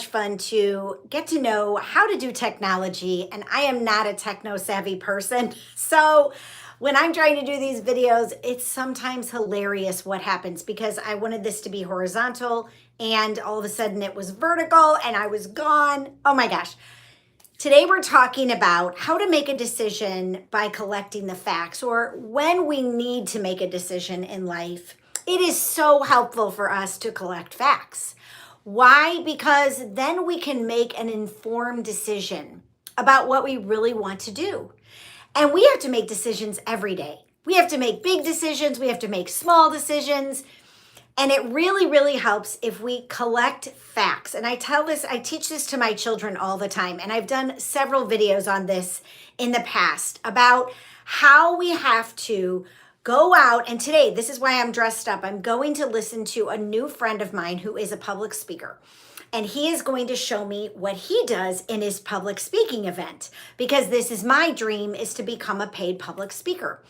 fun to get to know how to do technology, and I am not a techno savvy person. So when I'm trying to do these videos, it's sometimes hilarious what happens because I wanted this to be horizontal and all of a sudden it was vertical and I was gone. Oh my gosh. Today we're talking about how to make a decision by collecting the facts, or when we need to make a decision in life. It is so helpful for us to collect facts. Why? Because then we can make an informed decision about what we really want to do. And we have to make decisions every day. We have to make big decisions, we have to make small decisions. And it really, really helps if we collect facts. And I teach this to my children all the time. And I've done several videos on this in the past about how we have to go out. And today, this is why I'm dressed up. I'm going to listen to a new friend of mine who is a public speaker. And he is going to show me what he does in his public speaking event, because this is my dream, is to become a paid public speaker.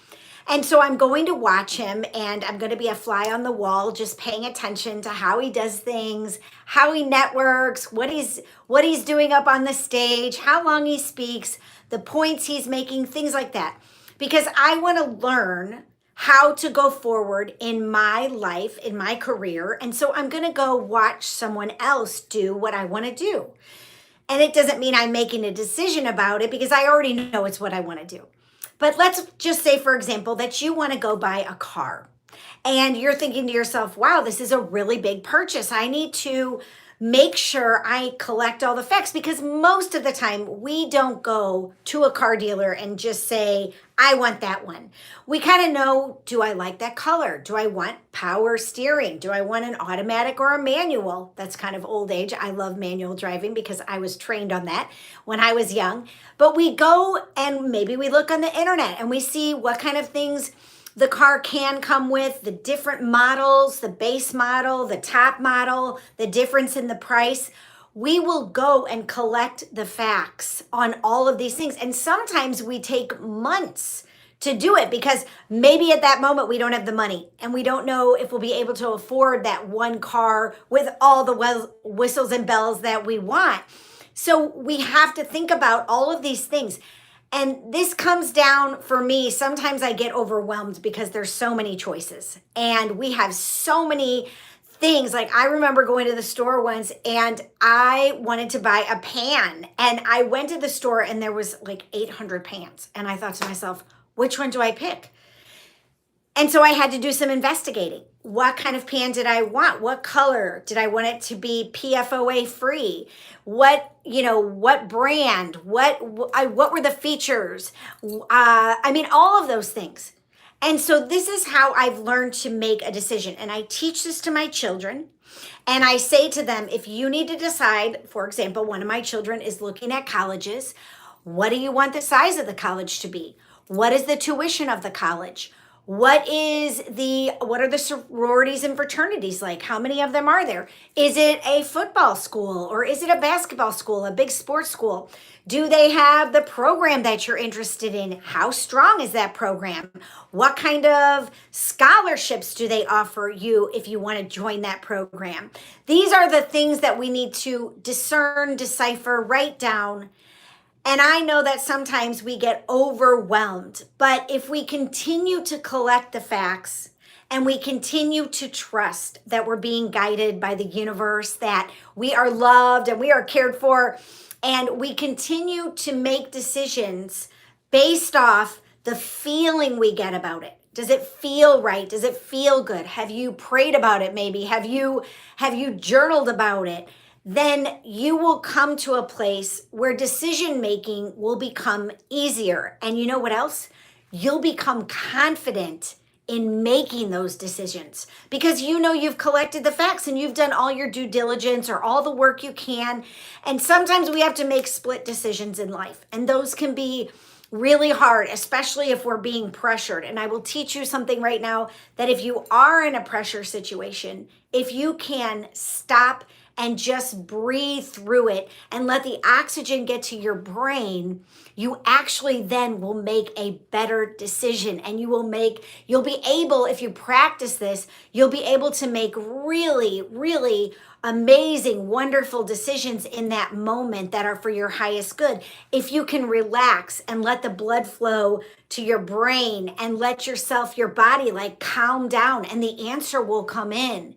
And so I'm going to watch him, and I'm going to be a fly on the wall, just paying attention to how he does things, how he networks, what he's doing up on the stage, how long he speaks, the points he's making, things like that. Because I want to learn how to go forward in my life, in my career. And so I'm going to go watch someone else do what I want to do. And it doesn't mean I'm making a decision about it, because I already know it's what I want to do. But let's just say, for example, that you want to go buy a car and you're thinking to yourself, wow, this is a really big purchase. I need to make sure I collect all the facts, because most of the time we don't go to a car dealer and just say, I want that one. We kind of know, do I like that color? Do I want power steering? Do I want an automatic or a manual? That's kind of old age. I love manual driving because I was trained on that when I was young. But we go and maybe we look on the internet and we see what kind of things the car can come with, the different models, the base model, the top model, the difference in the price. We will go and collect the facts on all of these things. And sometimes we take months to do it, because maybe at that moment we don't have the money and we don't know if we'll be able to afford that one car with all the whistles and bells that we want. So we have to think about all of these things. And this comes down, for me, sometimes I get overwhelmed because there's so many choices and we have so many things. Like, I remember going to the store once and I wanted to buy a pan, and I went to the store and there was like 800 pans. And I thought to myself, which one do I pick? And so I had to do some investigating. What kind of pan did I want? What color? Did I want it to be PFOA free? What brand? What were the features? All of those things. And so this is how I've learned to make a decision. And I teach this to my children. And I say to them, if you need to decide, for example, one of my children is looking at colleges. What do you want the size of the college to be? What is the tuition of the college? What are the sororities and fraternities like? How many of them are there? Is it a football school, or is it a basketball school, a big sports school? Do they have the program that you're interested in? How strong is that program? What kind of scholarships do they offer you if you want to join that program? These are the things that we need to discern, decipher, write down. And I know that sometimes we get overwhelmed, but if we continue to collect the facts and we continue to trust that we're being guided by the universe, that we are loved and we are cared for, and we continue to make decisions based off the feeling we get about it. Does it feel right? Does it feel good? Have you prayed about it maybe? Have you journaled about it? Then you will come to a place where decision making will become easier. And you know what else? You'll become confident in making those decisions, because you know you've collected the facts and you've done all your due diligence or all the work you can. And sometimes we have to make split decisions in life, and those can be really hard, especially if we're being pressured. And I will teach you something right now, that if you are in a pressure situation, if you can stop and just breathe through it and let the oxygen get to your brain, you actually then will make a better decision. And you'll be able, if you practice this, you'll be able to make really, really amazing, wonderful decisions in that moment that are for your highest good. If you can relax and let the blood flow to your brain and let your body like calm down, and the answer will come in.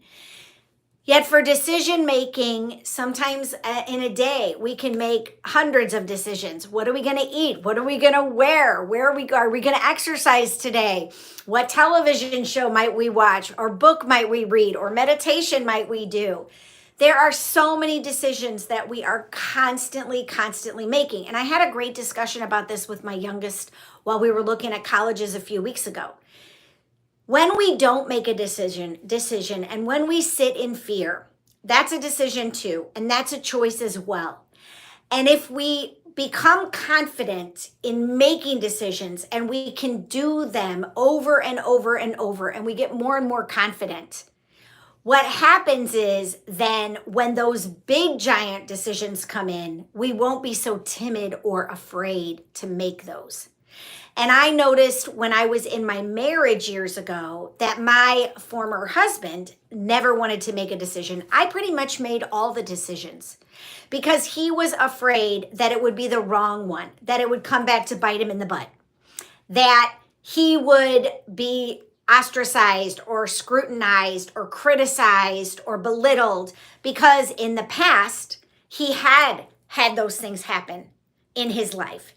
Yet for decision making, sometimes in a day, we can make hundreds of decisions. What are we going to eat? What are we going to wear? Where are we going to exercise today? What television show might we watch? Or book might we read? Or meditation might we do? There are so many decisions that we are constantly making. And I had a great discussion about this with my youngest while we were looking at colleges a few weeks ago. When we don't make a decision, and when we sit in fear, that's a decision too, and that's a choice as well. And if we become confident in making decisions and we can do them over and over and over, and we get more and more confident, what happens is then when those big giant decisions come in, we won't be so timid or afraid to make those. And I noticed when I was in my marriage years ago that my former husband never wanted to make a decision. I pretty much made all the decisions because he was afraid that it would be the wrong one, that it would come back to bite him in the butt, that he would be ostracized or scrutinized or criticized or belittled because in the past he had those things happen in his life.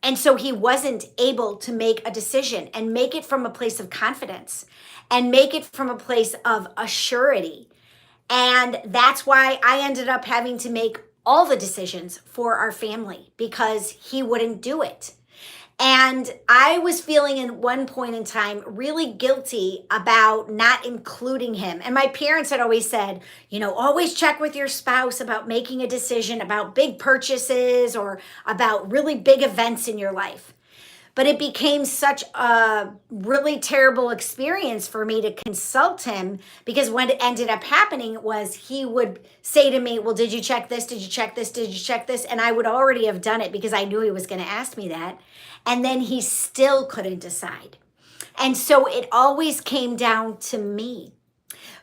And so he wasn't able to make a decision and make it from a place of confidence and make it from a place of assurity. And that's why I ended up having to make all the decisions for our family because he wouldn't do it. And I was feeling at one point in time really guilty about not including him. And my parents had always said, always check with your spouse about making a decision about big purchases or about really big events in your life. But it became such a really terrible experience for me to consult him because what ended up happening was he would say to me, well, did you check this? Did you check this? Did you check this? And I would already have done it because I knew he was going to ask me that. And then he still couldn't decide. And so it always came down to me.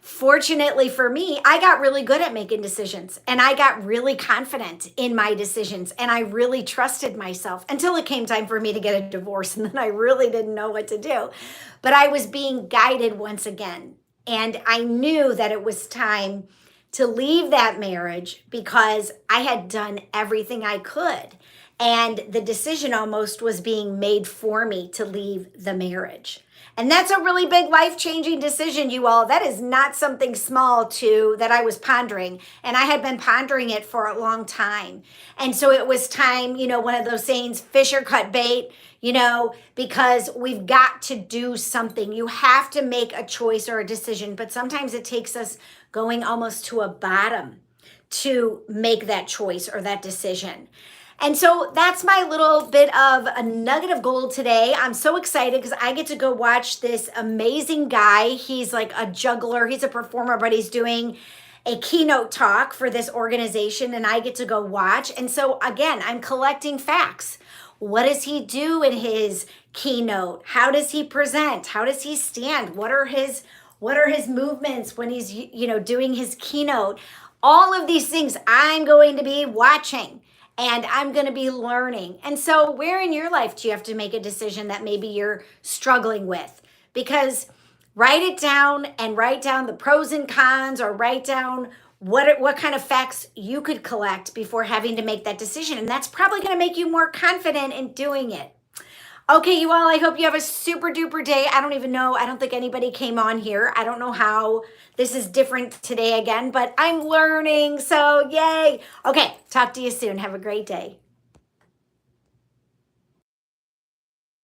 Fortunately for me, I got really good at making decisions and I got really confident in my decisions and I really trusted myself until it came time for me to get a divorce. And then I really didn't know what to do. But I was being guided once again. And I knew that it was time to leave that marriage because I had done everything I could. And the decision almost was being made for me to leave the marriage. And that's a really big life-changing decision, you all. That is not something small that I was pondering. And I had been pondering it for a long time. And so it was time, one of those sayings, fish or cut bait, because we've got to do something. You have to make a choice or a decision. But sometimes it takes us going almost to a bottom to make that choice or that decision. And so that's my little bit of a nugget of gold today. I'm so excited because I get to go watch this amazing guy. He's like a juggler. He's a performer, but he's doing a keynote talk for this organization and I get to go watch. And so again, I'm collecting facts. What does he do in his keynote? How does he present? How does he stand? What are his movements when he's, doing his keynote? All of these things I'm going to be watching. And I'm going to be learning. And so where in your life do you have to make a decision that maybe you're struggling with? Because write it down and write down the pros and cons or write down what kind of facts you could collect before having to make that decision. And that's probably going to make you more confident in doing it. Okay, you all, I hope you have a super duper day. I don't even know. I don't think anybody came on here. I don't know how this is different today again, but I'm learning. So yay. Okay, talk to you soon. Have a great day.